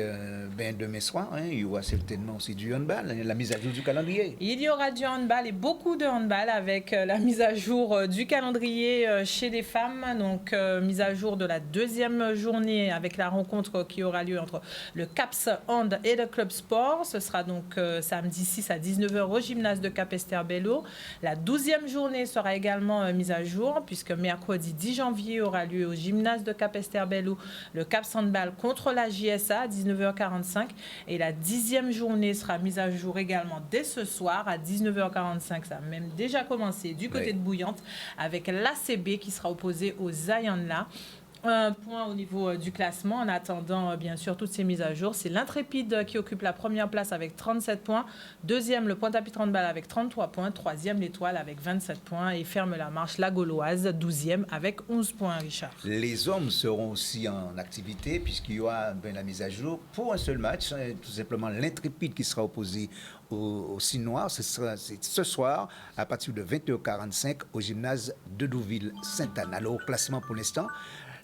demain soir, il y aura certainement aussi du handball, la mise à jour du calendrier. Il y aura du handball et beaucoup de handball avec la mise à jour du calendrier chez les femmes. Donc, mise à jour de la 2e journée avec la rencontre qui aura lieu entre le CAPS Hand et le Club Sport. Ce sera donc samedi 6 à 19h au gymnase de Capesterre Bello. La 12e journée sera également mise à jour puisque mercredi 10 janvier aura lieu au gymnase de Capesterre Bello le CAPS Handball contre la JSA à 19h45 et la 10e journée sera mise à jour également dès ce soir à 19h45. Ça a même déjà commencé du côté de Bouillante avec l'ACB qui sera opposé aux Zayanla. Un point au niveau du classement. En attendant, bien sûr, toutes ces mises à jour, c'est l'Intrépide qui occupe la première place avec 37 points. Deuxième, le Pointe-à-Pitre Handball avec 33 points. Troisième, l'Étoile avec 27 points. Et ferme la marche, la Gauloise, 12e avec 11 points, Richard. Les hommes seront aussi en activité puisqu'il y aura la mise à jour pour un seul match. Tout simplement, l'Intrépide qui sera opposé au Cygne Noir. C'est ce soir à partir de 20h45 au gymnase de Deauville-Sainte-Anne. Alors, au classement pour l'instant,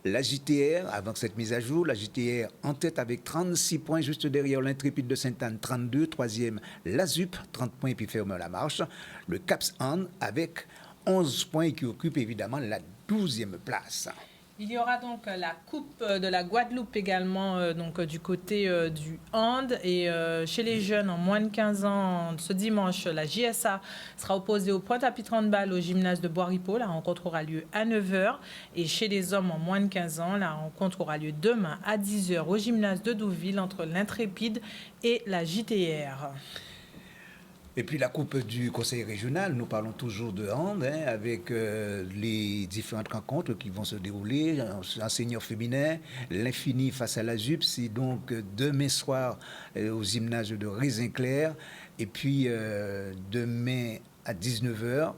la JTR, avant cette mise à jour, la JTR en tête avec 36 points, juste derrière l'Intrépide de Sainte-Anne, 32. Troisième, la ZUP, 30 points, et puis ferme la marche. Le CAPS Hand avec 11 points qui occupe évidemment la 12e place. Il y aura donc la Coupe de la Guadeloupe également donc du côté du hand et chez les jeunes en moins de 15 ans ce dimanche la JSA sera opposée au Pointe-à-Pitre Handball au gymnase de Bois-Ripaud. La rencontre aura lieu à 9h et chez les hommes en moins de 15 ans la rencontre aura lieu demain à 10h au gymnase de Deauville entre l'Intrépide et la JTR. Et puis la coupe du conseil régional, nous parlons toujours de hand, avec les différentes rencontres qui vont se dérouler, en senior féminin, l'Infini face à la ZUP, c'est donc demain soir au gymnase de Raisin-Clair, et puis demain à 19h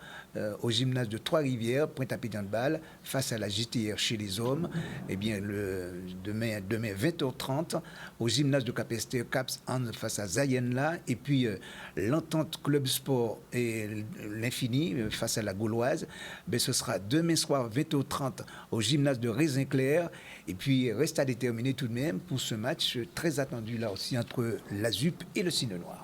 au gymnase de Trois-Rivières, Pointe-à-Pitre Handball, face à la JTR chez les hommes. Eh bien, demain 20h30, au gymnase de Capesterre, CAPS Hand face à Zayanla. Et puis, l'Entente Club Sport et l'Infini face à la Gauloise. Ben, ce sera demain soir, 20h30, au gymnase de Raisin-Clair. Et puis, reste à déterminer tout de même pour ce match très attendu là aussi entre la ZUP et le Cygne Noir.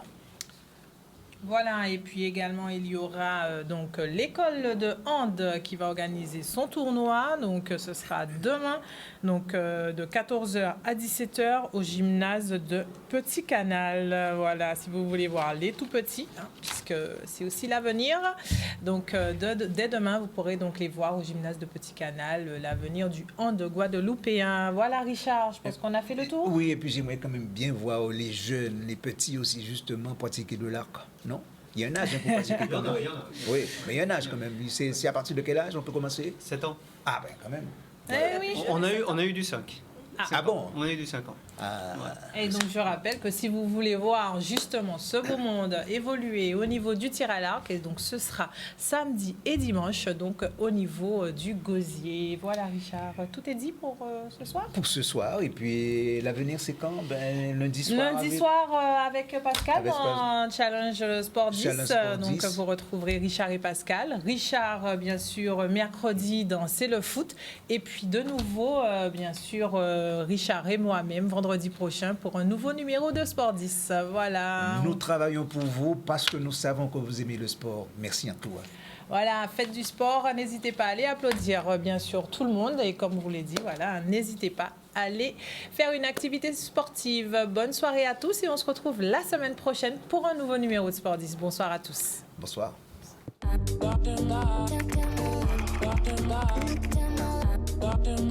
Voilà, et puis également il y aura donc l'école de hand qui va organiser son tournoi, donc ce sera demain, donc de 14h à 17h au gymnase de Petit Canal. Voilà, si vous voulez voir les tout petits, hein, puisque c'est aussi l'avenir. Donc dès demain, vous pourrez donc les voir au gymnase de Petit Canal, l'avenir du hand guadeloupéen. Voilà Richard, je pense qu'on a fait le tour. Oui, et puis j'aimerais quand même bien voir les jeunes, les petits aussi justement pratiquer de l'arc. Non, il y a un âge pour pratiquer. Il y en a. Oui, mais il y a un âge quand même. C'est à partir de quel âge on peut commencer? 7 ans. Ah ben quand même. Oui, On a eu du 5. Ah bon? On a eu du 5 ans. Et donc je rappelle que si vous voulez voir justement ce beau monde évoluer au niveau du tir à l'arc, et donc ce sera samedi et dimanche, donc au niveau du gosier. Voilà Richard, tout est dit pour ce soir? Pour ce soir, et puis l'avenir c'est quand? Ben lundi soir. Lundi soir avec Pascal Avec en Challenge Sport 10. Challenge Sport donc 10. vous retrouverez Richard et Pascal. Richard bien sûr mercredi dans C'est le foot, et puis de nouveau bien sûr Richard et moi-même vendredi prochain pour un nouveau numéro de Sport 10. Voilà. Nous travaillons pour vous parce que nous savons que vous aimez le sport. Merci à toi. Voilà, faites du sport, n'hésitez pas à aller applaudir bien sûr tout le monde, et comme vous l'avez dit, voilà, n'hésitez pas à aller faire une activité sportive. Bonne soirée à tous et on se retrouve la semaine prochaine pour un nouveau numéro de Sport 10. Bonsoir à tous. Bonsoir. Walking